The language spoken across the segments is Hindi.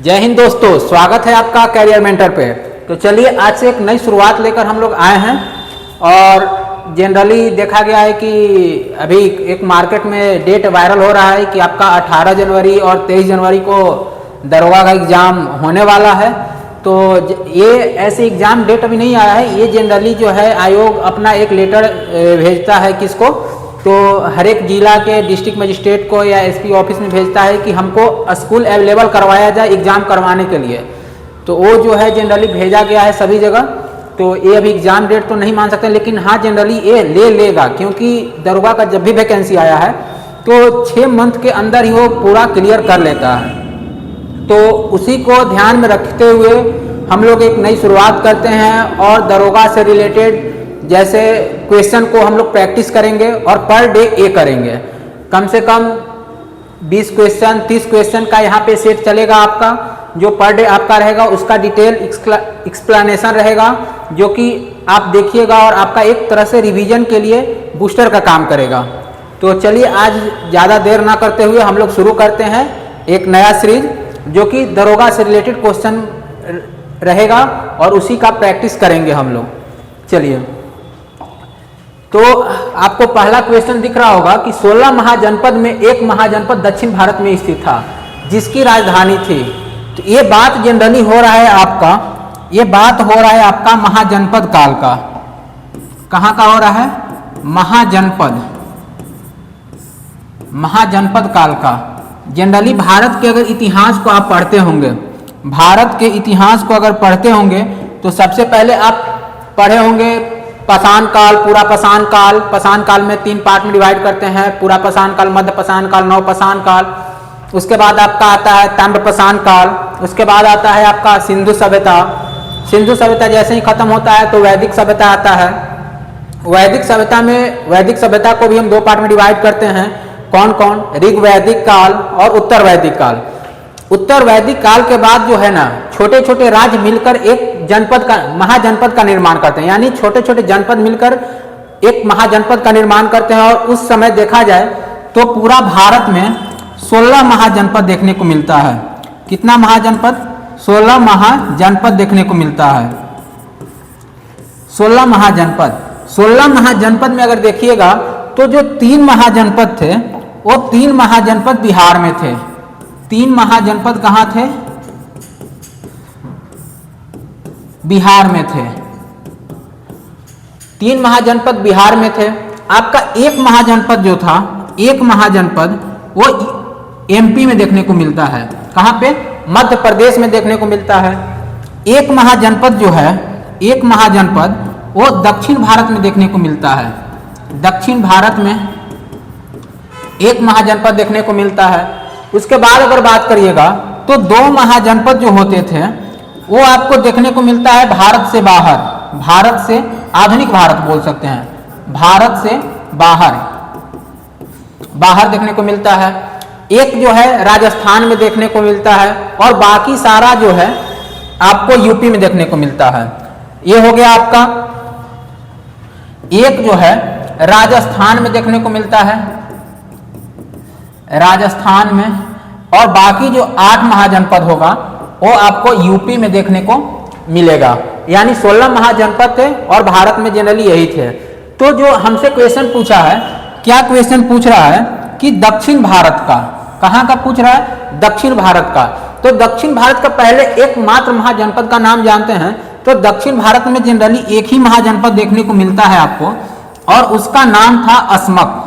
जय हिंद दोस्तों, स्वागत है आपका कैरियर मेंटर पे। तो चलिए आज से एक नई शुरुआत लेकर हम लोग आए हैं। और जनरली देखा गया है कि अभी एक मार्केट में डेट वायरल हो रहा है कि आपका 18 जनवरी और 23 जनवरी को दरोगा का एग्ज़ाम होने वाला है। तो ये ऐसे एग्ज़ाम डेट अभी नहीं आया है। ये जनरली जो है आयोग अपना एक लेटर भेजता है किसको, तो हर एक जिला के डिस्ट्रिक्ट मजिस्ट्रेट को या एसपी ऑफिस में भेजता है कि हमको स्कूल अवेलेबल करवाया जाए एग्ज़ाम करवाने के लिए। तो वो जो है जनरली भेजा गया है सभी जगह। तो ये अभी एग्ज़ाम डेट तो नहीं मान सकते, लेकिन हाँ जनरली ये ले लेगा, क्योंकि दरोगा का जब भी वैकेंसी आया है तो 6 मंथ के अंदर ही वो पूरा क्लियर कर लेता है। तो उसी को ध्यान में रखते हुए हम लोग एक नई शुरुआत करते हैं और दरोगा से रिलेटेड जैसे क्वेश्चन को हम लोग प्रैक्टिस करेंगे और पर डे ये करेंगे। कम से कम 20 क्वेश्चन 30 क्वेश्चन का यहाँ पे सेट चलेगा आपका, जो पर डे आपका रहेगा। उसका डिटेल एक्सप्लेनेशन रहेगा जो कि आप देखिएगा और आपका एक तरह से रिवीजन के लिए बूस्टर का काम करेगा। तो चलिए आज ज़्यादा देर ना करते हुए हम लोग शुरू करते हैं एक नया सीरीज जो कि दरोगा से रिलेटेड क्वेश्चन रहेगा और उसी का प्रैक्टिस करेंगे हम लोग। चलिए, तो आपको पहला क्वेश्चन दिख रहा होगा कि 16 महाजनपद में एक महाजनपद दक्षिण भारत में स्थित था जिसकी राजधानी थी। तो ये बात जनरली हो रहा है आपका, ये बात हो रहा है आपका महाजनपद काल का। कहाँ का हो रहा है? महाजनपद काल का। जनरली भारत के अगर इतिहास को आप पढ़ते होंगे, भारत के इतिहास को अगर पढ़ते होंगे तो सबसे पहले आप पढ़े होंगे पाषाण काल, पूरा पाषाण काल। पाषाण काल में 3 पार्ट में डिवाइड करते हैं, पूरा पाषाण काल, मध्य पाषाण काल, नव पाषाण काल। उसके बाद आपका आता है ताम्र पाषाण काल। उसके बाद आता है आपका सिंधु सभ्यता। सिंधु सभ्यता जैसे ही खत्म होता है तो वैदिक सभ्यता आता है। वैदिक सभ्यता में, वैदिक सभ्यता को भी हम 2 पार्ट में डिवाइड करते हैं। कौन कौन? ऋग वैदिक काल और उत्तर वैदिक काल। उत्तर वैदिक काल के बाद जो है ना, छोटे छोटे राज्य मिलकर एक जनपद का, महाजनपद का निर्माण करते हैं। यानी छोटे छोटे जनपद मिलकर एक महाजनपद का निर्माण करते हैं। और उस समय देखा जाए तो पूरा भारत में 16 महाजनपद देखने को मिलता है। कितना महाजनपद? 16 महाजनपद देखने को मिलता है। 16 महाजनपद। 16 महाजनपद में अगर देखिएगा तो जो 3 महाजनपद थे वो 3 महाजनपद बिहार में थे। 3 महाजनपद कहाँ थे? बिहार में थे। 3 महाजनपद बिहार में थे। आपका एक महाजनपद जो था, एक महाजनपद वो एमपी में देखने को मिलता है। कहाँ पे? मध्य प्रदेश में देखने को मिलता है। एक महाजनपद जो है, एक महाजनपद वो दक्षिण भारत में देखने को मिलता है। दक्षिण भारत में एक महाजनपद देखने को मिलता है। उसके बाद अगर बात करिएगा तो 2 महाजनपद जो होते थे वो आपको देखने को मिलता है भारत से बाहर। भारत से, आधुनिक भारत बोल सकते हैं, भारत से बाहर, बाहर देखने को मिलता है। एक जो है राजस्थान में देखने को मिलता है और बाकी सारा जो है आपको यूपी में देखने को मिलता है। ये हो गया आपका। एक जो है राजस्थान में देखने को मिलता है, राजस्थान में। और बाकी जो 8 महाजनपद होगा वो आपको यूपी में देखने को मिलेगा। यानी 16 महाजनपद थे और भारत में जनरली यही थे। तो जो हमसे क्वेश्चन पूछा है, क्या क्वेश्चन पूछ रहा है कि दक्षिण भारत का, कहाँ का पूछ रहा है? दक्षिण भारत का। तो दक्षिण भारत का पहले एकमात्र महाजनपद का नाम जानते हैं। तो दक्षिण भारत में जनरली एक ही महाजनपद देखने को मिलता है आपको, और उसका नाम था अस्मक।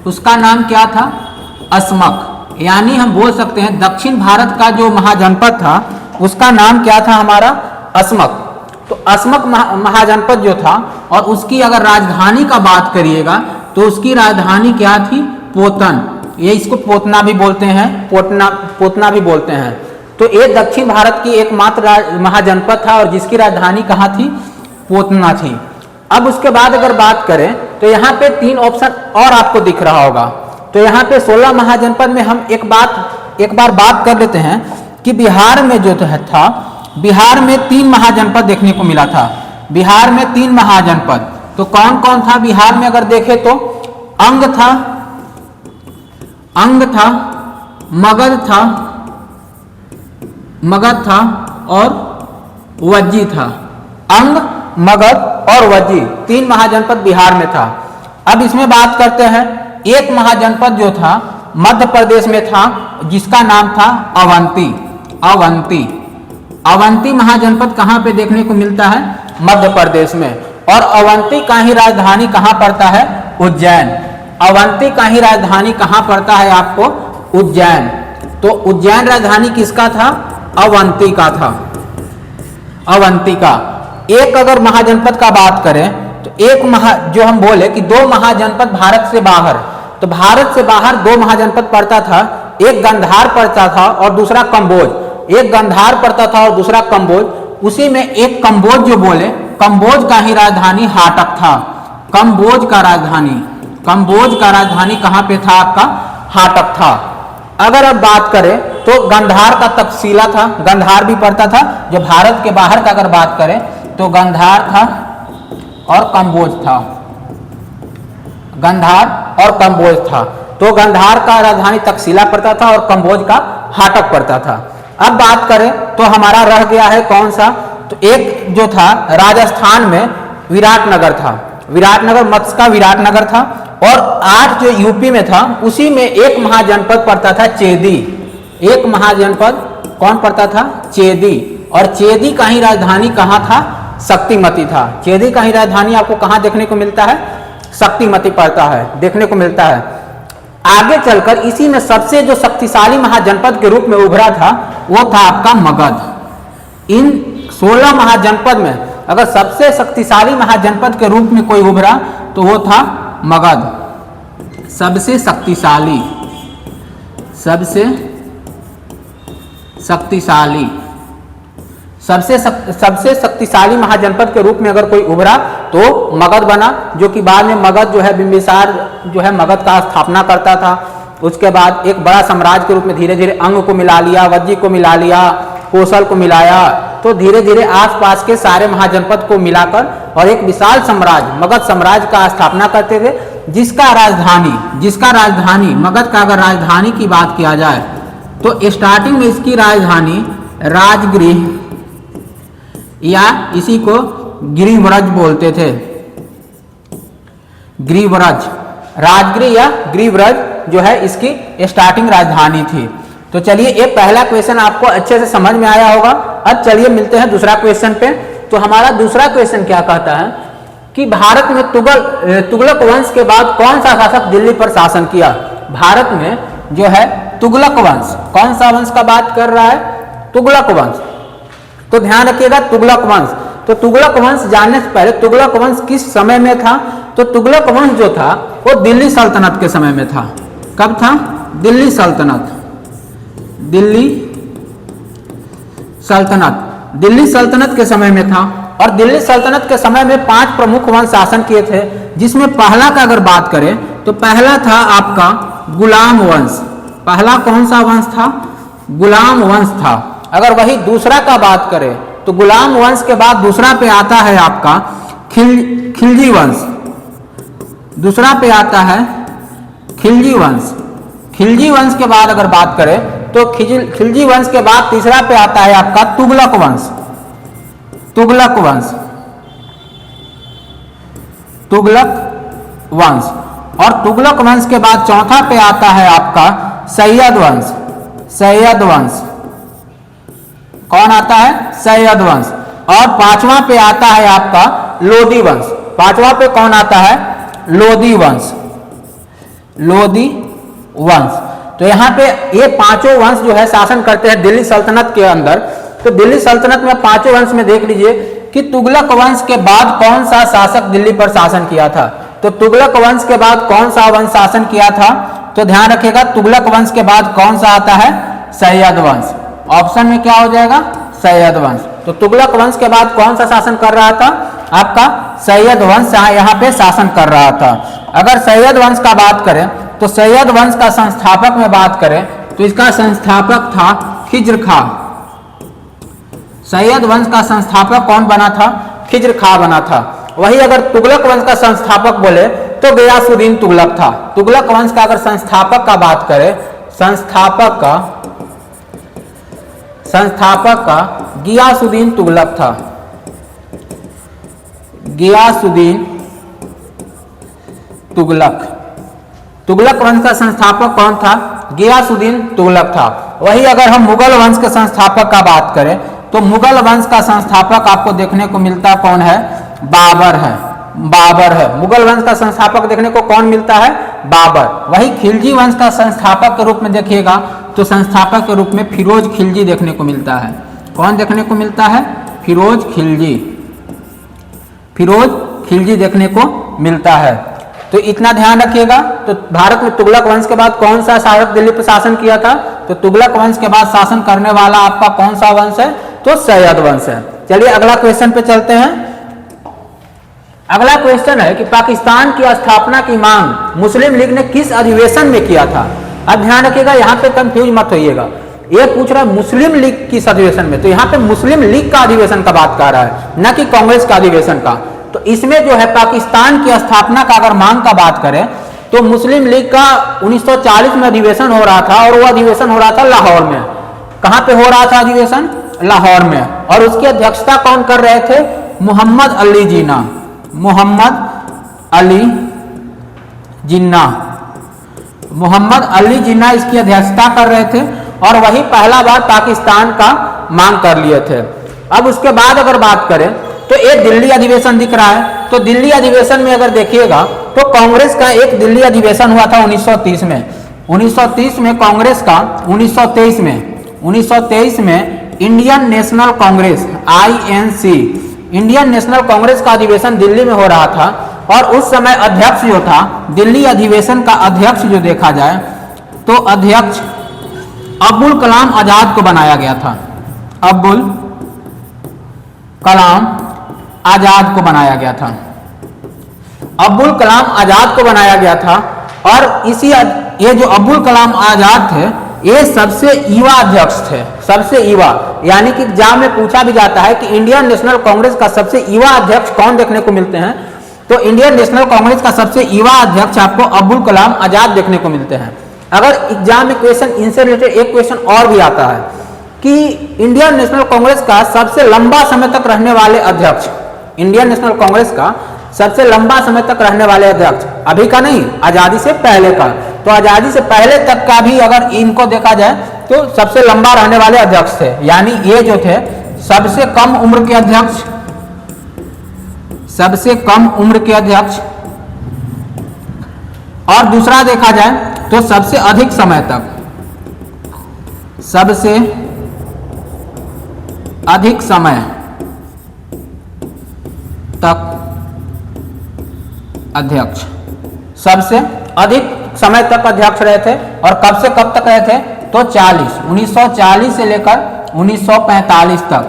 उसका नाम क्या था? अस्मक। यानी हम बोल सकते हैं दक्षिण भारत का जो महाजनपद था उसका नाम क्या था हमारा? अस्मक। तो अस्मक महाजनपद जो था, और उसकी अगर राजधानी का बात करिएगा तो उसकी राजधानी क्या थी? पोतन। ये इसको पोतना भी बोलते हैं, पोतना भी बोलते हैं। तो ये दक्षिण भारत की एकमात्र महाजनपद था और जिसकी राजधानी कहाँ थी? पोतना थी। अब उसके बाद अगर बात करें तो यहाँ पे 3 ऑप्शन और आपको दिख रहा होगा। तो यहाँ पे 16 महाजनपद में हम एक बार बात कर लेते हैं कि बिहार में जो था, बिहार में 3 महाजनपद देखने को मिला था। बिहार में 3 महाजनपद। तो कौन कौन था बिहार में? अगर देखें तो अंग था, मगध था, मगध था और वज्जी था। अंग, मगध और वज्जी 3 महाजनपद बिहार में था। अब इसमें बात करते हैं, एक महाजनपद जो था मध्य प्रदेश में था, जिसका नाम था अवंती। अवंती अवंती महाजनपद कहाँ पे देखने को मिलता है? मध्य प्रदेश में। और अवंती का ही राजधानी कहाँ पड़ता है? उज्जैन। अवंती का ही राजधानी कहाँ पड़ता है आपको? उज्जैन। तो उज्जैन राजधानी किसका था? अवंती का था। अवंती का। एक अगर महाजनपद का बात करें तो जो हम बोले कि 2 महाजनपद भारत से बाहर, तो भारत से बाहर 2 महाजनपद पड़ता था, एक गंधार पड़ता था और दूसरा कंबोज। एक गंधार पड़ता था और दूसरा कंबोज। उसी में एक कंबोज जो बोले, कंबोज का ही राजधानी हाटक था। कंबोज का राजधानी कहाँ पे था आपका? हाटक था। अगर अब बात करें तो गंधार का तक्षशिला था, गंधार भी पड़ता था। जो भारत के बाहर का अगर बात करें तो गंधार था और कंबोज था। गंधार और कंबोज था। तो गंधार का राजधानी तक्षशिला पड़ता था और कंबोज का हाटक पड़ता था। अब बात करें तो हमारा रह गया है कौन सा? तो एक जो था राजस्थान में विराटनगर था। विराटनगर, मत्स्य का विराटनगर था। और 8 जो यूपी में था, उसी में एक महाजनपद पड़ता था चेदी। एक महाजनपद कौन पड़ता था? चेदी। और चेदी का ही राजधानी कहाँ था? शक्तिमती था। चेदी का ही राजधानी आपको कहाँ देखने को मिलता है? शक्तिमती पड़ता है, देखने को मिलता है। आगे चलकर इसी में सबसे जो शक्तिशाली महाजनपद के रूप में उभरा था वो था आपका मगध। इन 16 महाजनपद में अगर सबसे शक्तिशाली महाजनपद के रूप में कोई उभरा तो वो था मगध। सबसे शक्तिशाली महाजनपद के रूप में अगर कोई उभरा तो मगध बना, जो कि बाद में मगध जो है बिंबिसार जो है मगध का स्थापना करता था। उसके बाद एक बड़ा साम्राज्य के रूप में धीरे धीरे अंग को मिला लिया, वज्जी को मिला लिया, कौशल को मिलाया। तो धीरे धीरे आसपास के सारे महाजनपद को मिलाकर और एक विशाल साम्राज्य मगध साम्राज्य का स्थापना करते थे, जिसका राजधानी मगध का अगर राजधानी की बात किया जाए तो स्टार्टिंग में इसकी राजधानी राजगृह या इसी को गिरिव्रज बोलते थे। गिरिव्रज, राजगृह या गिरिव्रज जो है इसकी स्टार्टिंग राजधानी थी। तो चलिए, ये पहला क्वेश्चन आपको अच्छे से समझ में आया होगा। अब चलिए मिलते हैं दूसरा क्वेश्चन पे। तो हमारा दूसरा क्वेश्चन क्या कहता है कि भारत में तुगलक वंश के बाद कौन सा शासक दिल्ली पर शासन किया? भारत में जो है तुगलक वंश, कौन सा वंश का बात कर रहा है? तुगलक वंश। तो ध्यान रखिएगा, तुगलक वंश। तो तुगलक वंश जानने से पहले तुगलक वंश किस समय में था? तो तुगलक वंश जो था वो दिल्ली सल्तनत के समय में था। कब था? दिल्ली सल्तनत के समय में था। और दिल्ली सल्तनत के समय में 5 प्रमुख वंश शासन किए थे, जिसमें पहला का अगर बात करें तो पहला था आपका गुलाम वंश। पहला कौन सा वंश था? गुलाम वंश था। अगर वही दूसरा का बात करें तो गुलाम वंश के बाद दूसरा पे आता है आपका खिलजी वंश। दूसरा पे आता है खिलजी वंश। खिलजी वंश के बाद अगर बात करें तो खिलजी वंश के बाद तीसरा पे आता है आपका तुगलक वंश। तुगलक वंश। और तुगलक वंश के बाद चौथा पे आता है आपका सैयद वंश। कौन आता है? सैयद वंश। और 5वां पे आता है आपका लोदी वंश। 5वां पे कौन आता है? लोदी वंश। तो यहाँ पे ये 5 वंश जो है शासन करते हैं दिल्ली सल्तनत के अंदर। तो दिल्ली सल्तनत में 5 वंश में देख लीजिए कि तुगलक वंश के बाद कौन सा शासक दिल्ली पर शासन किया था। तो तुगलक वंश के बाद कौन सा वंश शासन किया था? तो ध्यान रखिएगा, तुगलक वंश के बाद कौन सा आता है? सैयद वंश। ऑप्शन में क्या हो जाएगा? सैयद वंश। तो तुगलक वंश के बाद कौन सा शासन कर रहा था? आपका सैयद वंश यहाँ पे शासन कर रहा था। अगर सैयद वंश का बात करें तो सैयद वंश का संस्थापक में बात करें तो इसका संस्थापक था खिज्र खां। सैयद वंश का संस्थापक कौन बना था? खिज्र खां बना था। वही अगर तुगलक वंश का संस्थापक बोले तो गयासुद्दीन तुगलक था। तुगलक वंश का अगर संस्थापक का बात करें, संस्थापक का गियासुद्दीन तुगलक था। गियासुद्दीन तुगलक, तुगलक वंश का संस्थापक कौन था? गियासुद्दीन तुगलक था। वही अगर हम मुगल वंश के संस्थापक का बात करें तो मुगल वंश का संस्थापक आपको देखने को मिलता कौन है? बाबर है। बाबर है मुगल वंश का संस्थापक देखने को कौन मिलता है? बाबर। वही खिलजी वंश का संस्थापक के रूप में देखिएगा तो संस्थापक के रूप में फिरोज खिलजी देखने को मिलता है। कौन देखने को मिलता है? फिरोज खिलजी। फिरोज खिलजी देखने को मिलता है। तो इतना ध्यान रखिएगा। तो भारत में तुगलक वंश के बाद कौन सा शासक दिल्ली पर शासन किया था? तो तुगलक वंश के बाद शासन करने वाला आपका कौन सा वंश है? तो सैयद वंश है। चलिए अगला क्वेश्चन पे चलते हैं। अगला क्वेश्चन है कि पाकिस्तान की स्थापना की मांग मुस्लिम लीग ने किस अधिवेशन में किया था? अब ध्यान रखिएगा, यहाँ पे कंफ्यूज मत होइएगा। ये पूछ रहा है मुस्लिम लीग किस अधिवेशन में, तो यहाँ पे मुस्लिम लीग का अधिवेशन का बात कर रहा है, न कि कांग्रेस का अधिवेशन का। तो इसमें जो है पाकिस्तान की स्थापना का अगर मांग का बात करें तो मुस्लिम लीग का 1940 में अधिवेशन हो रहा था और वो अधिवेशन हो रहा था लाहौर में। कहाँ पे हो रहा था अधिवेशन? लाहौर में। और उसकी अध्यक्षता कौन कर रहे थे? मोहम्मद अली जिन्ना। मोहम्मद अली जिन्ना, मोहम्मद अली जिन्ना इसकी अध्यक्षता कर रहे थे और वही पहला बार पाकिस्तान का मांग कर लिए थे। अब उसके बाद अगर बात करें तो एक दिल्ली अधिवेशन दिख रहा है। तो दिल्ली अधिवेशन में अगर देखिएगा तो कांग्रेस का एक दिल्ली अधिवेशन हुआ था 1930 में। 1930 में कांग्रेस का 1923 में Indian national Congress INC, Indian national Congress का अधिवेशन दिल्ली में हो रहा था। और उस समय अध्यक्ष जो था, दिल्ली अधिवेशन का अध्यक्ष जो देखा जाए तो अध्यक्ष अब्दुल कलाम आजाद को बनाया गया था। अब्दुल कलाम आजाद को बनाया गया था। अब्दुल कलाम आजाद को बनाया गया था। और इसी ये जो अब्दुल कलाम आजाद थे ये सबसे युवा अध्यक्ष थे, सबसे युवा। यानी कि एग्जाम में पूछा भी जाता है कि इंडियन नेशनल कांग्रेस का सबसे युवा अध्यक्ष कौन देखने को मिलते हैं, तो इंडियन नेशनल कांग्रेस का सबसे युवा अध्यक्ष आपको अब्दुल कलाम आजाद देखने को मिलते हैं। अगर एग्जाम में क्वेश्चन इनसे रिलेटेड एक क्वेश्चन और भी आता है कि इंडियन नेशनल कांग्रेस का सबसे लंबा समय तक रहने वाले अध्यक्ष, इंडियन नेशनल कांग्रेस का सबसे लंबा समय तक रहने वाले अध्यक्ष, अभी का नहीं, आजादी से पहले का, तो आजादी से पहले तक का भी अगर इनको देखा जाए तो सबसे लंबा रहने वाले अध्यक्ष थे। यानी ये जो थे सबसे कम उम्र के अध्यक्ष, सबसे कम उम्र के अध्यक्ष। और दूसरा देखा जाए तो सबसे अधिक समय तक, सबसे अधिक समय तक अध्यक्ष, सबसे अधिक समय तक अध्यक्ष रहे थे। और कब से कब तक रहे थे? तो 1940 से लेकर 1945 तक।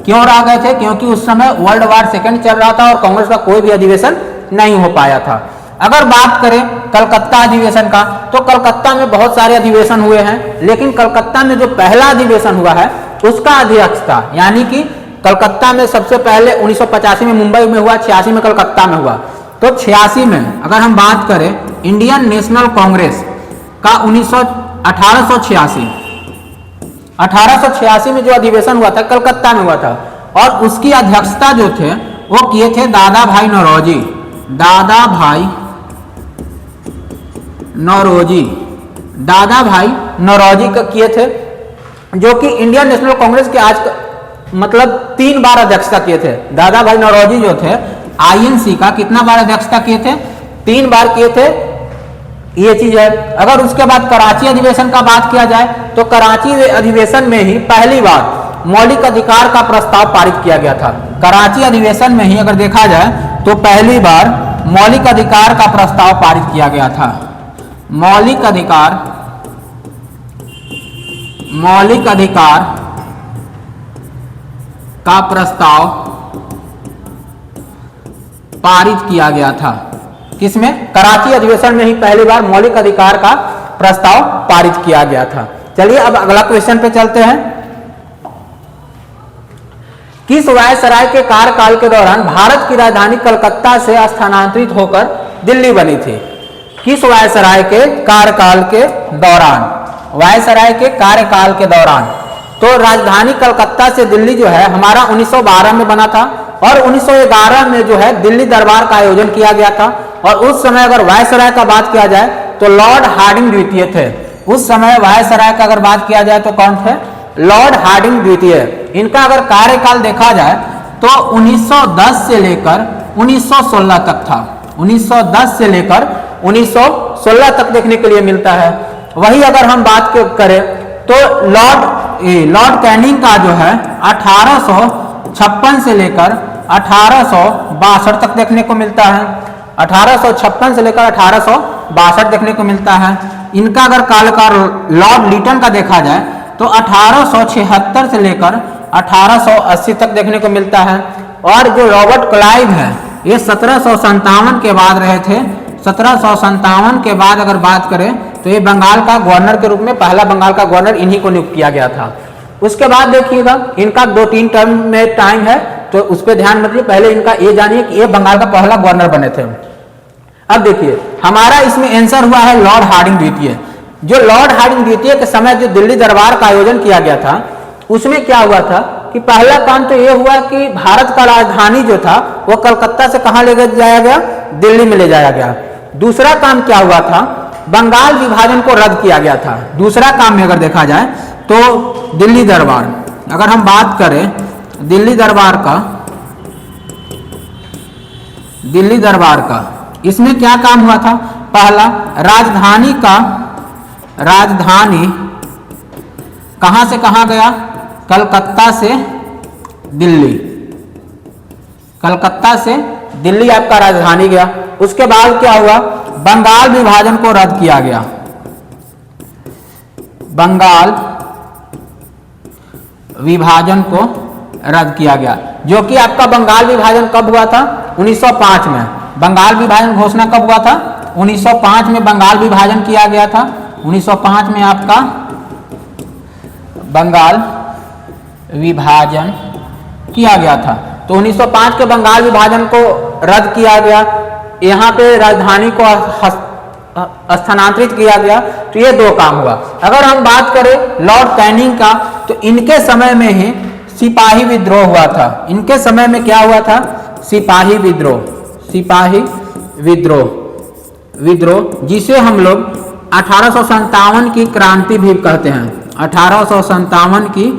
क्यों रह गए थे? क्योंकि उस समय वर्ल्ड वार सेकेंड चल रहा था और कांग्रेस का कोई भी अधिवेशन नहीं हो पाया था। अगर बात करें कलकत्ता अधिवेशन का तो कलकत्ता में बहुत सारे अधिवेशन हुए हैं, लेकिन कलकत्ता में जो पहला अधिवेशन हुआ है उसका अध्यक्ष था, यानी कि कलकत्ता में सबसे पहले 1985 में मुंबई में हुआ, 86 में कलकत्ता में हुआ। तो 86 में अगर हम बात करें इंडियन नेशनल कांग्रेस का 1886 में जो अधिवेशन हुआ था कलकत्ता में हुआ था और उसकी अध्यक्षता जो थे वो किए थे दादा भाई नौरोजी। दादा भाई नौरोजी, दादा भाई नौरोजी का किए थे, जो कि इंडियन नेशनल कांग्रेस के आज मतलब 3 बार अध्यक्षता किए थे। दादा भाई नौरोजी जो थे INC का कितना बार अध्यक्षता किए थे? 3 बार किए थे। ये चीज है। अगर उसके बाद कराची अधिवेशन का बात किया जाए तो कराची अधिवेशन में ही पहली बार मौलिक अधिकार का प्रस्ताव पारित किया गया था। कराची अधिवेशन में ही अगर देखा जाए तो पहली बार मौलिक अधिकार का प्रस्ताव पारित किया गया था। मौलिक अधिकार का प्रस्ताव पारित किया गया था। किसमें? कराची अधिवेशन में ही पहली बार मौलिक अधिकार का प्रस्ताव पारित किया गया था। चलिए अब अगला क्वेश्चन पे चलते हैं। किस वायसराय के कार्यकाल के दौरान भारत की राजधानी कलकत्ता से स्थानांतरित होकर दिल्ली बनी थी? किस वायसराय के कार्यकाल के दौरान, वायसराय के कार्यकाल के दौरान तो राजधानी कलकत्ता से दिल्ली जो है हमारा 1912 में बना था और 1911 में जो है दिल्ली दरबार का आयोजन किया गया था। और उस समय अगर वायसराय का बात किया जाए तो लॉर्ड हार्डिंग द्वितीय थे। उस समय वायसराय का अगर बात किया जाए तो कौन थे? लॉर्ड हार्डिंग द्वितीय। इनका अगर कार्यकाल देखा जाए तो 1910 से लेकर 1916 तक था। 1910 से लेकर 1916 तक देखने के लिए मिलता है। वही अगर हम बात करें तो लॉर्ड कैनिंग का जो है 1856 से लेकर 1862 तक देखने को मिलता है। 1856 से लेकर 1862 देखने को मिलता है। इनका अगर कालकाल लॉर्ड लिटन का देखा जाए तो 1876 से लेकर 1880 तक देखने को मिलता है। और जो रॉबर्ट क्लाइव है ये 1757 के बाद रहे थे। 1757 के बाद अगर बात करें तो ये बंगाल का गवर्नर के रूप में पहला बंगाल का गवर्नर इन्हीं को नियुक्त किया गया था। उसके बाद देखिएगा इनका 2-3 टर्म में टाइम है तो उस पर ध्यान मत दीजिए। पहले इनका ये जानिए कि ये बंगाल का पहला गवर्नर बने थे। अब देखिए हमारा इसमें आंसर हुआ है लॉर्ड हार्डिंग द्वितीय। जो लॉर्ड हार्डिंग द्वितीय के समय जो दिल्ली दरबार का आयोजन किया गया था उसमें क्या हुआ था कि पहला काम तो ये हुआ कि भारत का राजधानी जो था वो कलकत्ता से कहाँ ले जाया गया? दिल्ली में ले जाया गया। दूसरा काम क्या हुआ था? बंगाल विभाजन को रद्द किया गया था। दूसरा काम में अगर देखा जाए तो दिल्ली दरबार, अगर हम बात करें दिल्ली दरबार का इसमें क्या काम हुआ था? पहला राजधानी कहां से कहां गया? कलकत्ता से दिल्ली। कलकत्ता से दिल्ली आपका राजधानी गया। उसके बाद क्या हुआ? बंगाल विभाजन को रद्द किया गया। बंगाल विभाजन को रद्द किया गया, जो कि आपका बंगाल विभाजन कब हुआ था? 1905 में। बंगाल विभाजन घोषणा कब हुआ था? 1905 में बंगाल विभाजन किया गया था। 1905 में आपका बंगाल विभाजन किया गया था। तो 1905 के बंगाल विभाजन को रद्द किया गया। यहाँ पे राजधानी को स्थानांतरित किया गया। तो ये 2 काम हुआ। अगर हम बात करें लॉर्ड कैनिंग का तो इनके समय में ही सिपाही विद्रोह हुआ था। इनके समय में क्या हुआ था? सिपाही विद्रोह जिसे हम लोग 1857 की क्रांति भी कहते हैं। 1857 की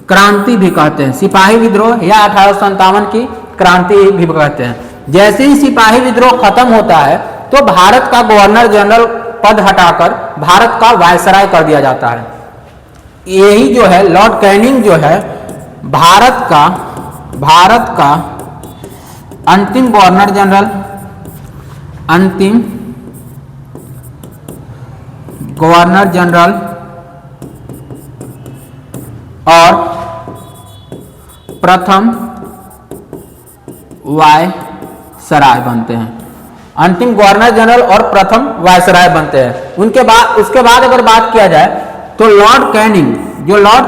क्रांति भी कहते हैं। सिपाही विद्रोह या 1857 की क्रांति भी कहते हैं। जैसे ही सिपाही विद्रोह खत्म होता है तो भारत का गवर्नर जनरल पद हटाकर भारत का वायसराय कर दिया जाता है। यही जो है लॉर्ड कैनिंग जो है भारत का अंतिम गवर्नर जनरल और प्रथम वायसराय बनते हैं। अंतिम गवर्नर जनरल और प्रथम वायसराय बनते हैं। उसके बाद अगर बात किया जाए तो लॉर्ड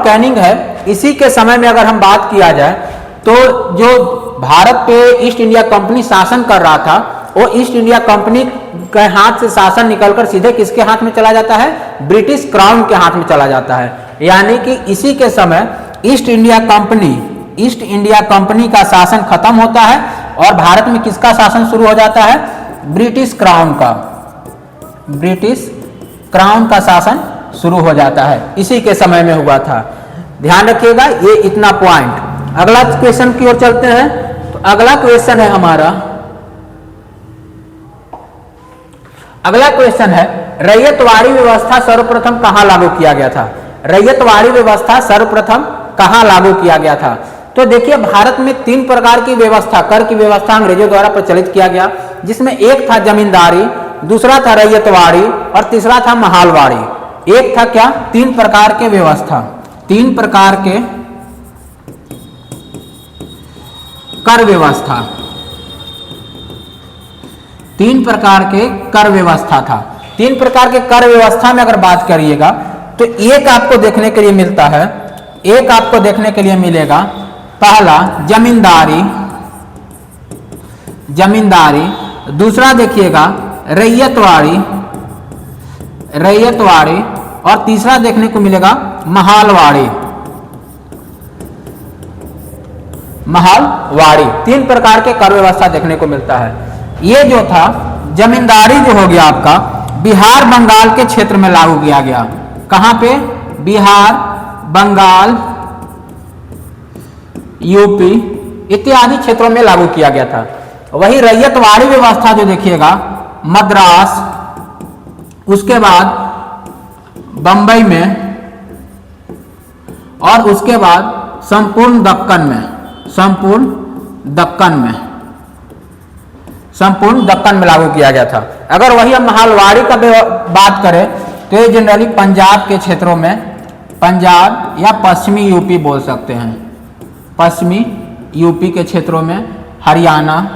कैनिंग है इसी के समय में अगर हम बात किया जाए तो जो भारत पे ईस्ट इंडिया कंपनी शासन कर रहा था वो ईस्ट इंडिया कंपनी के हाथ से शासन निकलकर सीधे किसके हाथ में चला जाता है? ब्रिटिश क्राउन के हाथ में चला जाता है। यानी कि इसी के समय ईस्ट इंडिया कंपनी का शासन खत्म होता है और भारत में किसका शासन शुरू हो जाता है? ब्रिटिश क्राउन का शासन शुरू हो जाता है। इसी के समय में हुआ था। ध्यान रखिएगा ये इतना पॉइंट। अगला क्वेश्चन की ओर चलते हैं। तो अगला क्वेश्चन है हमारा, अगला क्वेश्चन है रैयतवाड़ी व्यवस्था सर्वप्रथम कहां लागू किया गया था? रैयतवाड़ी व्यवस्था सर्वप्रथम कहां लागू किया गया था? तो देखिए भारत में 3 प्रकार की व्यवस्था, कर की व्यवस्था अंग्रेजों द्वारा प्रचलित किया गया, जिसमें एक था जमींदारी, दूसरा था रैयतवाड़ी और तीसरा था महालवाड़ी। एक था क्या? 3 प्रकार के व्यवस्था, 3 प्रकार के कर व्यवस्था, 3 प्रकार के कर व्यवस्था था। 3 प्रकार के कर व्यवस्था में अगर बात करिएगा तो एक आपको देखने के लिए मिलता है, एक आपको देखने के लिए मिलेगा पहला जमींदारी, दूसरा देखिएगा रैयतवाड़ी और तीसरा देखने को मिलेगा महालवाड़ी। महलवाड़ी। 3 प्रकार के कर व्यवस्था देखने को मिलता है। ये जो था जमींदारी जो हो गया आपका बिहार बंगाल के क्षेत्र में लागू किया गया। कहां पे? बिहार, बंगाल, यूपी इत्यादि क्षेत्रों में लागू किया गया था। वही रैयतवाड़ी व्यवस्था जो देखिएगा मद्रास, उसके बाद बंबई में और उसके बाद संपूर्ण दक्कन में लागू किया गया था। अगर वही हम महलवाड़ी का बात करें तो ये जनरली पंजाब के क्षेत्रों में, पंजाब या पश्चिमी यूपी बोल सकते हैं, पश्चिमी यूपी के क्षेत्रों में, हरियाणा,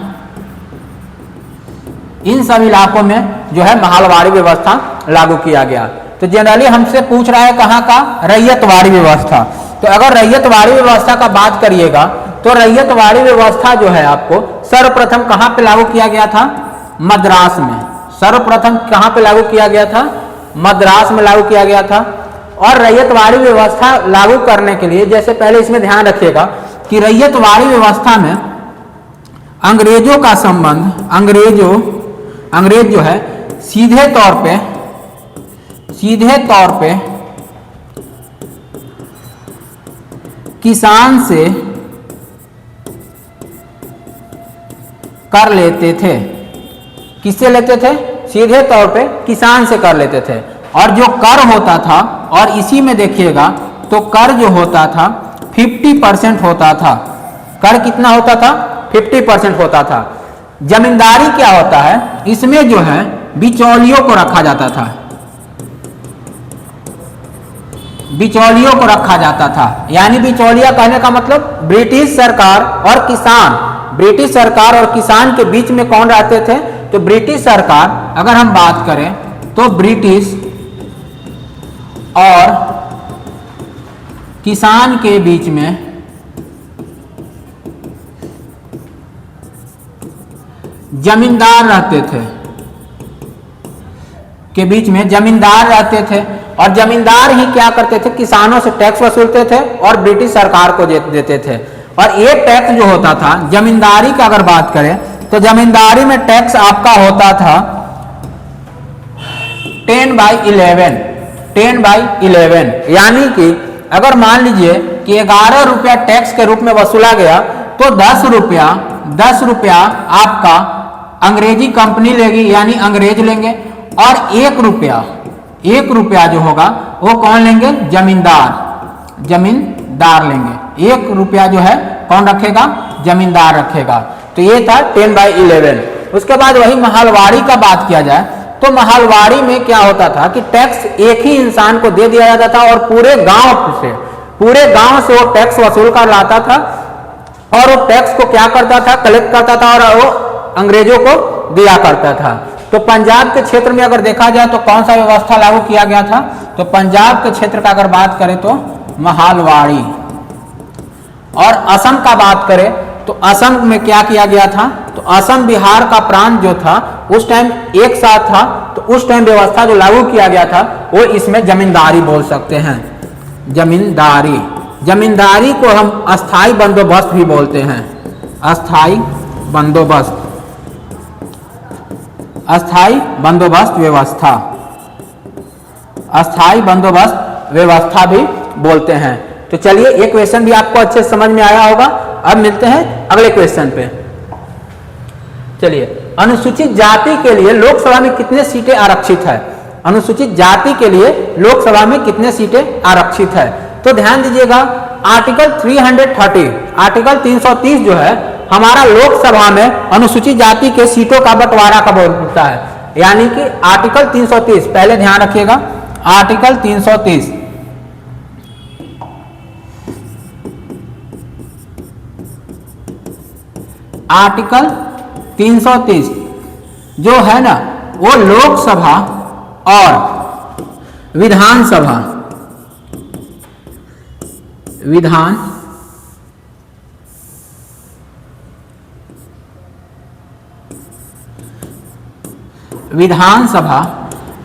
इन सब इलाकों में जो है महलवाड़ी व्यवस्था लागू किया गया। तो जनरली हमसे पूछ रहा है कहाँ का? रैयतवाड़ी व्यवस्था। तो अगर रैयतवाड़ी व्यवस्था का बात करिएगा तो रैयतवाड़ी व्यवस्था जो है आपको सर्वप्रथम कहाँ पे लागू किया गया था? मद्रास में। सर्वप्रथम कहाँ पे लागू किया गया था? मद्रास में लागू किया गया था। और रैयतवाड़ी व्यवस्था लागू करने के लिए जैसे पहले इसमें ध्यान रखिएगा कि रैयतवाड़ी व्यवस्था में अंग्रेजों का संबंध, अंग्रेज जो है सीधे तौर पे किसान से कर लेते थे। किससे लेते थे? सीधे तौर पे किसान से कर लेते थे। और जो कर होता था, और इसी में देखिएगा तो कर जो होता था 50% होता था। कर कितना होता था? 50% होता था। जमींदारी क्या होता है? इसमें जो है बिचौलियों को रखा जाता था, बिचौलियों को रखा जाता था। यानी बिचौलिया कहने का मतलब ब्रिटिश सरकार और किसान, ब्रिटिश सरकार और किसान के बीच में कौन रहते थे? तो ब्रिटिश सरकार, अगर हम बात करें तो ब्रिटिश और किसान के बीच में जमींदार रहते थे, के बीच में जमींदार रहते थे। और जमींदार ही क्या करते थे? किसानों से टैक्स वसूलते थे और ब्रिटिश सरकार को देते थे। और ये टैक्स जो होता था, जमींदारी का अगर बात करें तो जमींदारी में टैक्स आपका होता था 10/11। यानी कि अगर मान लीजिए कि 11 रुपया टैक्स के रूप में वसूला गया तो 10 रुपया आपका अंग्रेजी कंपनी लेगी, यानी अंग्रेज लेंगे। और 1 रुपया जो होगा वो कौन लेंगे? जमींदार लेंगे। 1 रुपया जो है कौन रखेगा? जमींदार रखेगा। तो ये था 10/11। उसके बाद वही महलवाड़ी का बात किया जाए तो महलवाड़ी में क्या होता था कि टैक्स एक ही इंसान को दे दिया जाता था और पूरे गांव से वो टैक्स वसूल कर लाता था और वो टैक्स को क्या करता था? कलेक्ट करता था और वो अंग्रेजों को दिया करता था। तो पंजाब के क्षेत्र में अगर देखा जाए तो कौन सा व्यवस्था लागू किया गया था? तो पंजाब के क्षेत्र का अगर बात करें तो महलवाड़ी। और असम का बात करें तो असम में क्या किया गया था? तो असम बिहार का प्रांत जो था उस टाइम एक साथ था, तो उस टाइम व्यवस्था जो लागू किया गया था वो इसमें जमींदारी बोल सकते हैं। जमींदारी को हम अस्थाई बंदोबस्त भी बोलते हैं। अस्थाई बंदोबस्त व्यवस्था भी बोलते हैं। तो चलिए एक क्वेश्चन भी आपको अच्छे से समझ में आया होगा। अब मिलते हैं अगले क्वेश्चन पे। चलिए, अनुसूचित जाति के लिए लोकसभा में कितने सीटें आरक्षित है? अनुसूचित जाति के लिए लोकसभा में कितने सीटें आरक्षित है? तो ध्यान दीजिएगा, आर्टिकल 330 जो है हमारा लोकसभा में अनुसूचित जाति के सीटों का बंटवारा का बोलता है। यानी कि आर्टिकल 330, पहले ध्यान रखिएगा, आर्टिकल 330 जो है ना वो लोकसभा और विधानसभा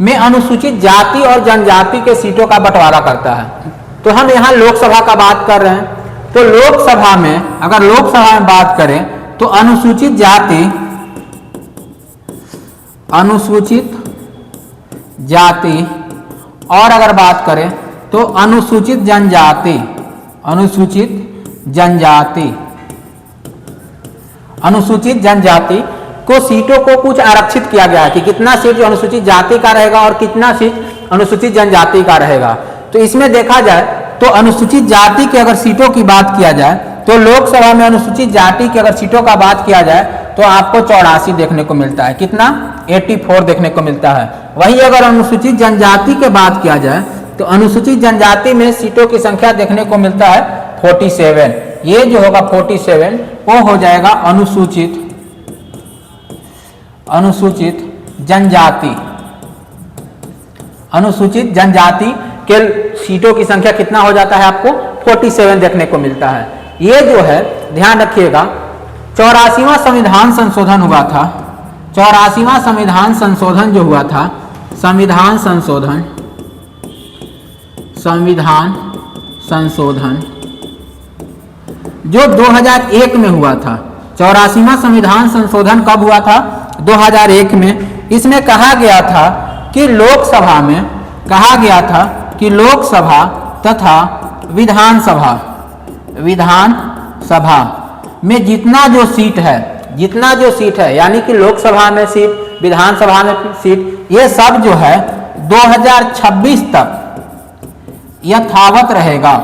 में अनुसूचित जाति और जनजाति के सीटों का बंटवारा करता है। तो हम यहाँ लोकसभा का बात कर रहे हैं, तो लोकसभा में, अगर लोकसभा में बात करें तो अनुसूचित जाति और अगर बात करें तो अनुसूचित जनजाति को सीटों को कुछ आरक्षित किया गया है कि कितना सीट जो अनुसूचित जाति का रहेगा और कितना सीट अनुसूचित जनजाति का रहेगा। तो इसमें देखा जाए तो अनुसूचित जाति की अगर सीटों की बात किया जाए तो लोकसभा में अनुसूचित जाति की अगर सीटों का बात किया जाए तो आपको 84 देखने को मिलता है। कितना? 84 देखने को मिलता है। वहीं अगर अनुसूचित जनजाति की बात किया जाए तो अनुसूचित जनजाति में सीटों की संख्या देखने को मिलता है 47। ये जो होगा 47 वो हो जाएगा अनुसूचित जनजाति के सीटों की संख्या कितना हो जाता है? आपको 47 देखने को मिलता है। ये जो है ध्यान रखिएगा 84वां संविधान संशोधन हुआ था। 84वां संविधान संशोधन जो हुआ था, संविधान संशोधन जो 2001 में हुआ था। 84वां संविधान संशोधन कब हुआ था? 2001 में। इसमें कहा गया था कि लोकसभा तथा विधानसभा में जितना जो सीट है यानी कि लोकसभा में सीट, विधानसभा में सीट, ये सब जो है 2026 तक यथावत रहेगा।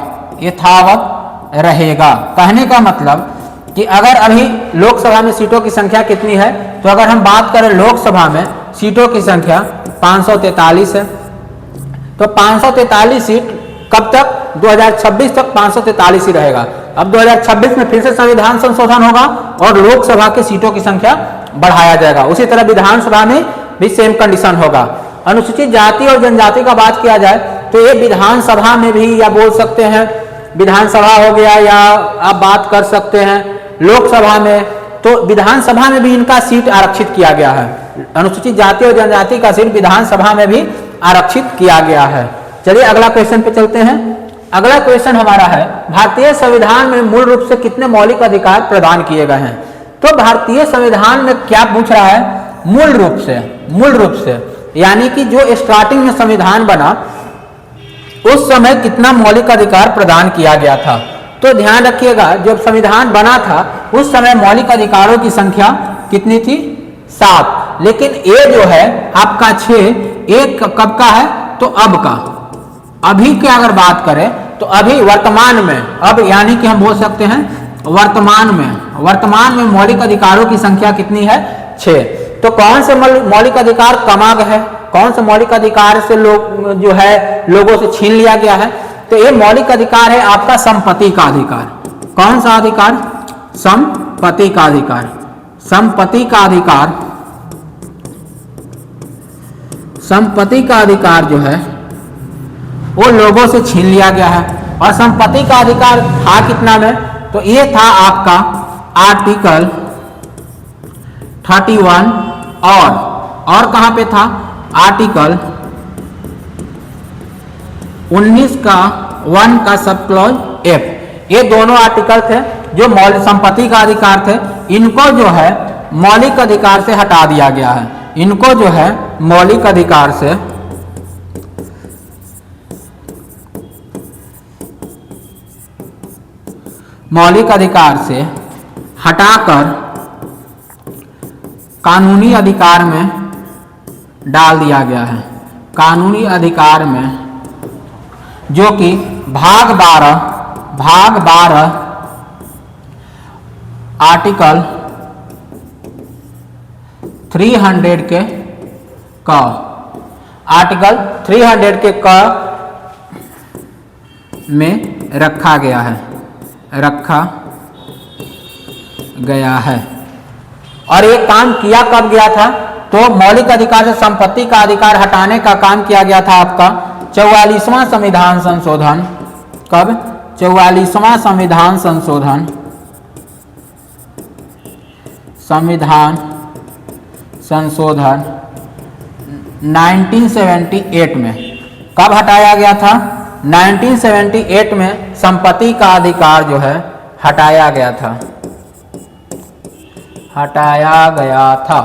कहने का मतलब कि अगर अभी लोकसभा में सीटों की संख्या कितनी है, तो अगर हम बात करें लोकसभा में सीटों की संख्या 543 है, तो 543 सीट कब तक? 2026 तक 543 ही रहेगा। अब 2026 में फिर से संविधान संशोधन होगा और लोकसभा की सीटों की संख्या बढ़ाया जाएगा। उसी तरह विधानसभा में भी सेम कंडीशन होगा। अनुसूचित जाति और जनजाति का बात किया जाए तो ये विधानसभा में भी, या बोल सकते हैं विधानसभा हो गया, या आप बात कर सकते हैं लोकसभा में, तो विधानसभा में भी इनका सीट आरक्षित किया गया है। अनुसूचित जाति और जनजाति का सीट विधानसभा में भी आरक्षित किया गया है। चलिए अगला क्वेश्चन पे चलते हैं। अगला क्वेश्चन हमारा है, भारतीय संविधान में मूल रूप से कितने मौलिक अधिकार प्रदान किए गए हैं? तो भारतीय संविधान में क्या पूछ रहा है? मूल रूप से यानी कि जो स्टार्टिंग में संविधान बना उस समय कितना मौलिक अधिकार प्रदान किया गया था। तो ध्यान रखिएगा जब संविधान बना था उस समय मौलिक अधिकारों की संख्या कितनी थी? 7। लेकिन ये जो है आपका 6, एक कब का है? तो अब का। अभी की अगर बात करें तो अभी वर्तमान में, अब यानी कि हम बोल सकते हैं वर्तमान में मौलिक अधिकारों की संख्या कितनी है? 6। तो कौन से मौलिक अधिकार कमांग है? कौन से मौलिक अधिकार से लोग जो है लोगों से छीन लिया गया है? तो ये मौलिक अधिकार है आपका संपत्ति का अधिकार। कौन सा अधिकार? संपत्ति का अधिकार। संपत्ति का अधिकार जो है वो लोगों से छीन लिया गया है। और संपत्ति का अधिकार था कितना में? तो ये था आपका आर्टिकल 31 और कहां पे था? आर्टिकल 19 का 1 का सब क्लॉज F। ये दोनों आर्टिकल थे जो मौलिक संपत्ति का अधिकार थे। इनको जो है मौलिक अधिकार से हटा दिया गया है। इनको जो है मौलिक अधिकार से हटाकर कानूनी अधिकार में डाल दिया गया है। कानूनी अधिकार में, जो कि भाग 12 आर्टिकल 300 के क, आर्टिकल 300 के क में रखा गया है। और ये काम किया कब गया था? तो मौलिक अधिकार से संपत्ति का अधिकार हटाने का काम किया गया था आपका 44वां संविधान संशोधन। कब? 44वां संविधान संशोधन 1978 में। कब हटाया गया था? 1978 में संपत्ति का अधिकार जो है हटाया गया था। हटाया गया था।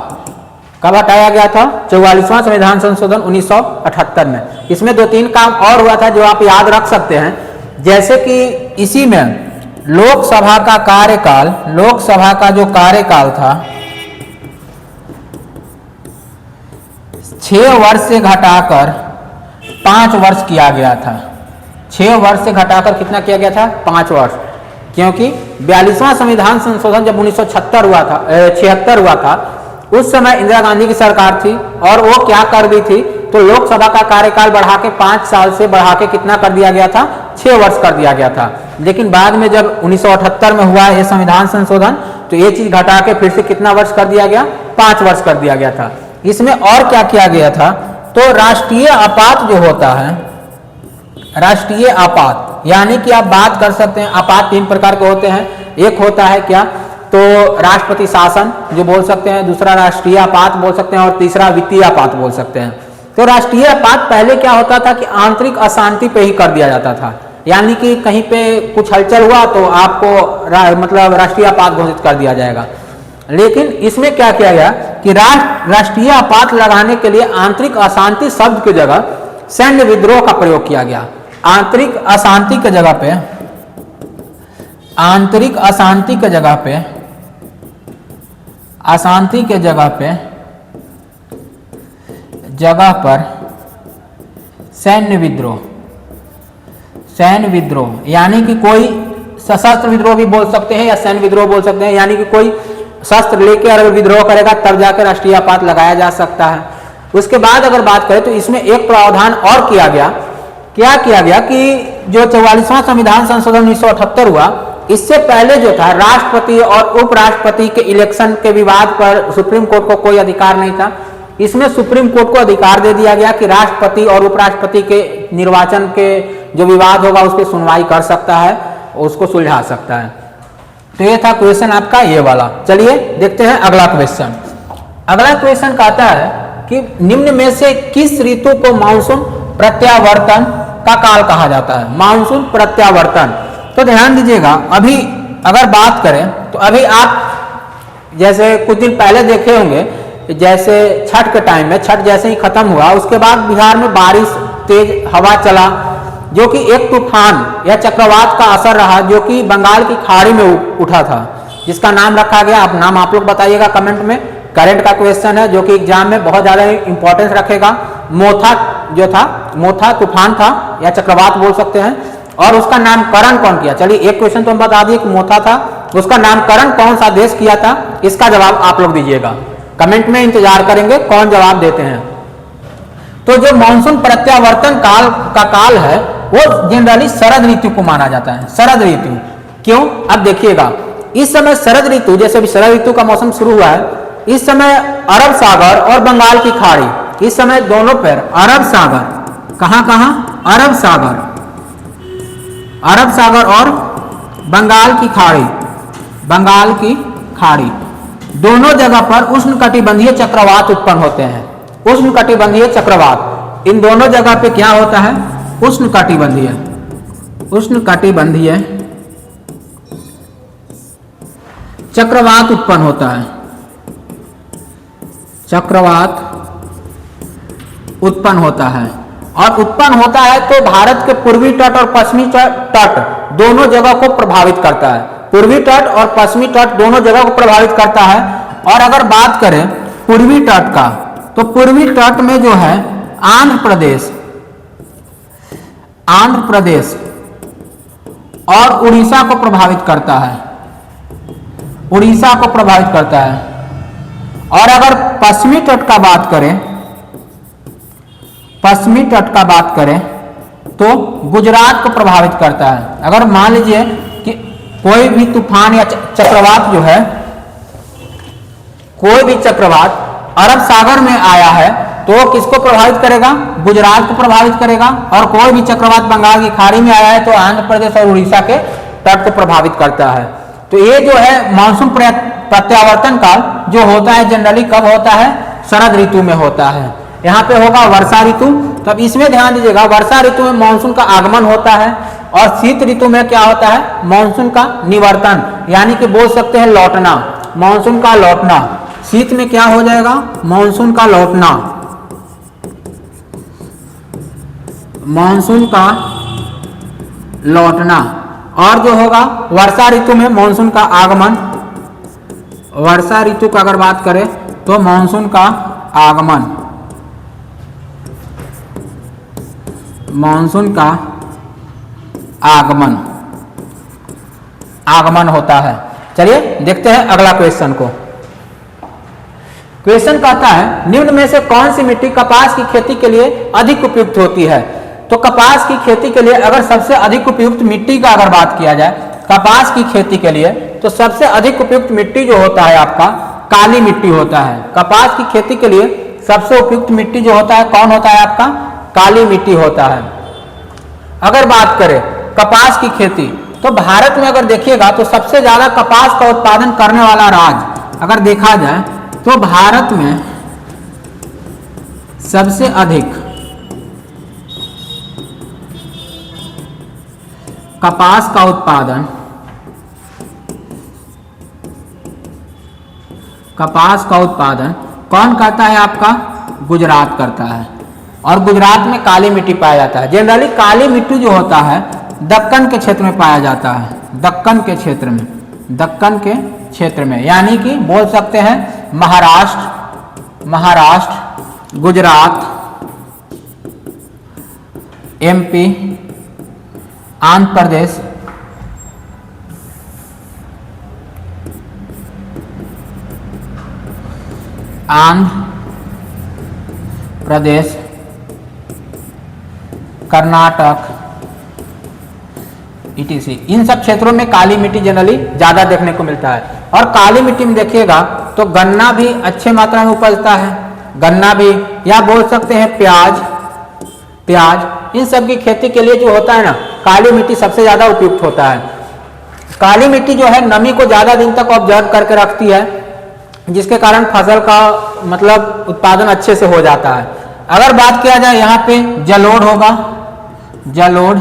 कब हटाया गया था? 44वां संविधान संशोधन 1978 में। इसमें 2-3 काम और हुआ था जो आप याद रख सकते हैं, जैसे कि इसी में लोकसभा का कार्यकाल, लोकसभा का जो कार्यकाल था 6 वर्ष से घटाकर 5 वर्ष किया गया था। 6 वर्ष से घटाकर कितना किया गया था? 5 वर्ष। क्योंकि 42वां संविधान संशोधन जब 1976 हुआ था, 76 हुआ था, उस समय इंदिरा गांधी की सरकार थी और वो क्या कर दी थी, तो लोकसभा का कार्यकाल बढ़ा के 5 साल से बढ़ा के कितना कर दिया गया था? 6 वर्ष कर दिया गया था। लेकिन बाद में जब 1978 में हुआ ये संविधान संशोधन, तो ये चीज घटा के फिर से कितना वर्ष कर दिया गया? 5 वर्ष कर दिया गया था। इसमें और क्या किया गया था, तो राष्ट्रीय आपात जो होता है, राष्ट्रीय आपात, यानी कि आप बात कर सकते हैं, आपात 3 प्रकार के होते हैं। एक होता है क्या, तो राष्ट्रपति शासन जो बोल सकते हैं, दूसरा राष्ट्रीय आपात बोल सकते हैं और तीसरा वित्तीय आपात बोल सकते हैं। तो राष्ट्रीय आपात पहले क्या होता था कि आंतरिक अशांति पे ही कर दिया जाता था, यानी कि कहीं पे कुछ हलचल हुआ तो आपको मतलब राष्ट्रीय आपात घोषित कर दिया जाएगा। लेकिन इसमें क्या किया गया कि राष्ट्रीय आपात लगाने के लिए आंतरिक अशांति शब्द की जगह सैन्य विद्रोह का प्रयोग किया गया। आंतरिक अशांति के जगह पे, आंतरिक अशांति के जगह पे, अशांति के जगह पर सैन्य विद्रोह, सैन्य विद्रोह, यानी कि कोई सशस्त्र विद्रोह भी बोल सकते हैं या सैन्य विद्रोह बोल सकते हैं, यानी कि कोई शस्त्र लेके अगर विद्रोह करेगा तब जाकर राष्ट्रीय आपात लगाया जा सकता है। उसके बाद अगर बात करें तो इसमें एक प्रावधान और किया गया। क्या किया गया कि जो 44वां संविधान संशोधन 1978 हुआ, इससे पहले जो था राष्ट्रपति और उपराष्ट्रपति के इलेक्शन के विवाद पर सुप्रीम कोर्ट को कोई अधिकार नहीं था। इसमें सुप्रीम कोर्ट को अधिकार दे दिया गया कि राष्ट्रपति और उपराष्ट्रपति के निर्वाचन के जो विवाद होगा उस पर सुनवाई कर सकता है, उसको सुलझा सकता है। तो ये था क्वेश्चन आपका ये वाला। चलिए देखते हैं अगला क्वेश्चन। अगला क्वेश्चन कहता है कि निम्न में से किस ऋतु को मानसून प्रत्यावर्तन का काल कहा जाता है? मानसून प्रत्यावर्तन। तो ध्यान दीजिएगा, अभी अगर बात करें तो अभी आप जैसे कुछ दिन पहले देखे होंगे, जैसे छठ के टाइम में, छठ जैसे ही खत्म हुआ उसके बाद बिहार में बारिश, तेज हवा चला, जो कि एक तूफान या चक्रवात का असर रहा, जो कि बंगाल की खाड़ी में उठा था, जिसका नाम रखा गया, आप नाम आप लोग बताइएगा कमेंट में। करंट का क्वेश्चन है जो कि एग्जाम में बहुत ज्यादा इंपॉर्टेंस रखेगा। मोथा जो था, मोथा तूफान था या चक्रवात बोल सकते हैं, और उसका नामकरण कौन किया? चलिए एक क्वेश्चन तो हम बता दिए कि मोथा था, उसका नामकरण कौन सा देश किया था? इसका जवाब आप लोग दीजिएगा, कमेंट में इंतजार करेंगे कौन जवाब देते हैं। तो जो मानसून प्रत्यावर्तन काल का काल है वो जनरली शरद ऋतु को माना जाता है। शरद ऋतु क्यों? अब देखिएगा, इस समय शरद ऋतु, जैसे अभी शरद ऋतु का मौसम शुरू हुआ है, इस समय अरब सागर और बंगाल की खाड़ी, इस समय दोनों पर अरब सागर, कहां कहां? अरब सागर, अरब सागर और बंगाल की खाड़ी, बंगाल की खाड़ी, दोनों जगह पर उष्णकटिबंधीय चक्रवात उत्पन्न होते हैं। उष्णकटिबंधीय चक्रवात, इन दोनों जगह पे क्या होता है? उष्णकटिबंधीय, उष्णकटिबंधीय चक्रवात उत्पन्न होता है। चक्रवात उत्पन्न होता है, और उत्पन्न होता है तो भारत के पूर्वी तट और पश्चिमी तट दोनों जगह को प्रभावित करता है। पूर्वी तट और पश्चिमी तट दोनों जगह को प्रभावित करता है। और अगर बात करें पूर्वी तट का, तो पूर्वी तट में जो है आंध्र प्रदेश, आंध्र प्रदेश और उड़ीसा को प्रभावित करता है, उड़ीसा को प्रभावित करता है। और अगर पश्चिमी तट का बात करें, पश्चिमी तट का बात करें तो गुजरात को प्रभावित करता है। अगर मान लीजिए कि कोई भी तूफान या चक्रवात जो है, कोई भी चक्रवात अरब सागर में आया है तो किसको प्रभावित करेगा? गुजरात को प्रभावित करेगा। और कोई भी चक्रवात बंगाल की खाड़ी में आया है तो आंध्र प्रदेश और उड़ीसा के तट को प्रभावित करता है। तो ये जो है मानसून प्रत्यावर्तन काल जो होता है जनरली कब होता है? शरद ऋतु में होता है। यहाँ पे होगा वर्षा ऋतु, तब इसमें ध्यान दीजिएगा, वर्षा ऋतु में मानसून का आगमन होता है और शीत ऋतु में क्या होता है, मानसून का निवर्तन, यानी कि बोल सकते हैं लौटना, मानसून का लौटना। शीत में क्या हो जाएगा, मानसून का लौटना, मानसून का लौटना। और जो होगा वर्षा ऋतु में मानसून का आगमन, वर्षा ऋतु का अगर बात करें तो मानसून का आगमन, मानसून का आगमन, आगमन होता है। चलिए देखते हैं अगला क्वेश्चन को। क्वेश्चन कहता है निम्न में से कौन सी मिट्टी कपास की खेती के लिए अधिक उपयुक्त होती है। तो कपास की खेती के लिए अगर सबसे अधिक उपयुक्त मिट्टी का अगर बात किया जाए, कपास की खेती के लिए, तो सबसे अधिक उपयुक्त मिट्टी जो होता है आपका काली मिट्टी होता है। कपास की खेती के लिए सबसे उपयुक्त मिट्टी जो होता है कौन होता है आपका, काली मिट्टी होता है। अगर बात करें कपास की खेती, तो भारत में अगर देखिएगा तो सबसे ज्यादा कपास का उत्पादन करने वाला राज्य अगर देखा जाए तो भारत में सबसे अधिक कपास का उत्पादन, कपास का उत्पादन कौन करता है आपका, गुजरात करता है। और गुजरात में काली मिट्टी पाया जाता है। जनरली काली मिट्टी जो होता है दक्कन के क्षेत्र में पाया जाता है, दक्कन के क्षेत्र में, दक्कन के क्षेत्र में, यानी कि बोल सकते हैं महाराष्ट्र, महाराष्ट्र, गुजरात, एमपी, आंध्र प्रदेश, आंध्र प्रदेश, कर्नाटक, ईटीसी, इन सब क्षेत्रों में काली मिट्टी जनरली ज्यादा देखने को मिलता है। और काली मिट्टी में देखिएगा तो गन्ना भी अच्छे मात्रा में उपजता है, गन्ना भी, या बोल सकते हैं प्याज, प्याज, इन सब की खेती के लिए जो होता है ना, काली मिट्टी सबसे ज्यादा उपयुक्त होता है। काली मिट्टी जो है नमी को ज्यादा दिन तक ऑब्जर्व करके रखती है, जिसके कारण फसल का मतलब उत्पादन अच्छे से हो जाता है। अगर बात किया जाए यहाँ पे जलोढ़ होगा, जलोढ़,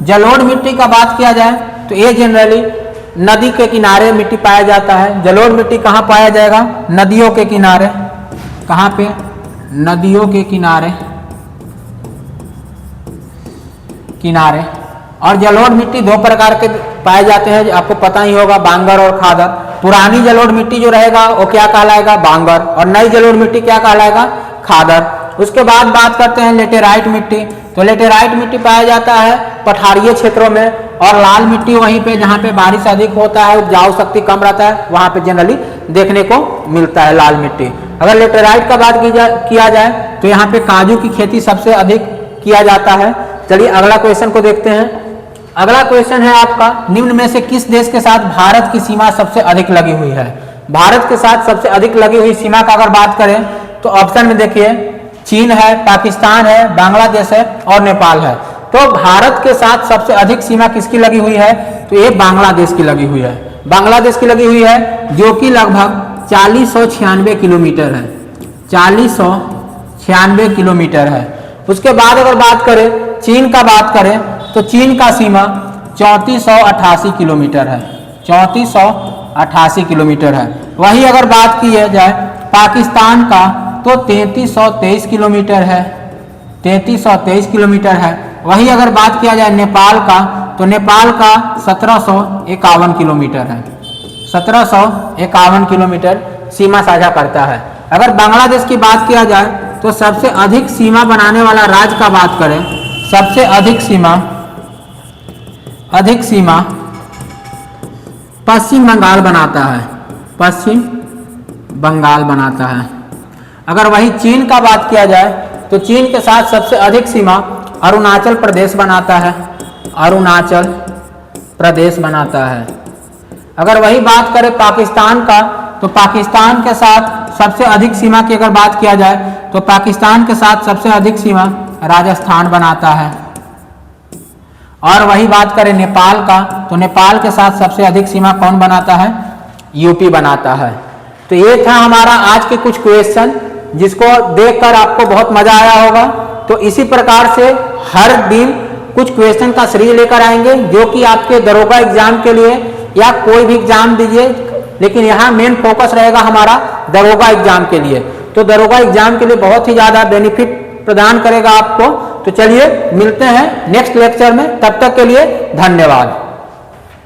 जलोढ़ मिट्टी का बात किया जाए तो ये जनरली नदी के किनारे मिट्टी पाया जाता है। जलोढ़ मिट्टी कहाँ पाया जाएगा, नदियों के किनारे, कहाँ पे, नदियों के किनारे, किनारे। और जलोढ़ मिट्टी दो प्रकार के पाए जाते हैं, आपको पता ही होगा, बांगर और खादर। पुरानी जलोढ़ मिट्टी जो रहेगा वो क्या कहलाएगा, बांगर, और नई जलोढ़ मिट्टी क्या कहलाएगा, खादर। उसके बाद बात करते हैं लेटेराइट मिट्टी। तो लेटेराइट मिट्टी पाया जाता है पठारीय क्षेत्रों में, और लाल मिट्टी वहीं पे जहाँ पे बारिश अधिक होता है, उपजाऊ शक्ति कम रहता है, वहाँ पे जनरली देखने को मिलता है लाल मिट्टी। अगर लेटेराइट का बात किया जाए तो यहाँ पे काजू की खेती सबसे अधिक किया जाता है। चलिए अगला क्वेश्चन को देखते हैं। अगला क्वेश्चन है आपका, निम्न में से किस देश के साथ भारत की सीमा सबसे अधिक लगी हुई है। भारत के साथ सबसे अधिक लगी हुई सीमा का अगर बात करें तो ऑप्शन में देखिए, चीन है, पाकिस्तान है, बांग्लादेश है और नेपाल है। तो भारत के साथ सबसे अधिक सीमा किसकी लगी हुई है, तो ये बांग्लादेश की लगी हुई है, बांग्लादेश की लगी हुई है, जो कि लगभग 4096 किलोमीटर है, 4096 किलोमीटर है। उसके बाद अगर बात करें चीन का बात करें तो चीन का सीमा 3488 किलोमीटर है, 3488 किलोमीटर है। वही अगर बात की जाए पाकिस्तान का तो 3323 किलोमीटर है, 3323 किलोमीटर है। वही अगर बात किया जाए नेपाल का तो नेपाल का 1751 किलोमीटर है, 1751 किलोमीटर सीमा साझा करता है। अगर बांग्लादेश की बात किया जाए तो सबसे अधिक सीमा बनाने वाला राज्य का बात करें, सबसे अधिक सीमा पश्चिम बंगाल बनाता है, पश्चिम बंगाल बनाता है। अगर वही चीन का बात किया जाए तो चीन के साथ सबसे अधिक सीमा अरुणाचल प्रदेश बनाता है, अरुणाचल प्रदेश बनाता है। अगर वही बात करें पाकिस्तान का तो पाकिस्तान के साथ सबसे अधिक सीमा की अगर बात किया जाए तो पाकिस्तान के साथ सबसे अधिक सीमा राजस्थान बनाता है। और वही बात करें नेपाल का तो नेपाल के साथ सबसे अधिक सीमा कौन बनाता है, यूपी बनाता है। तो ये था हमारा आज के कुछ क्वेश्चन, जिसको देखकर आपको बहुत मजा आया होगा। तो इसी प्रकार से हर दिन कुछ क्वेश्चन का सीरीज लेकर आएंगे जो कि आपके दरोगा एग्जाम के लिए या कोई भी एग्जाम दीजिए, लेकिन यहाँ मेन फोकस रहेगा हमारा दरोगा एग्जाम के लिए। तो दरोगा एग्जाम के लिए बहुत ही ज़्यादा बेनिफिट प्रदान करेगा आपको। तो चलिए मिलते हैं नेक्स्ट लेक्चर में, तब तक के लिए धन्यवाद।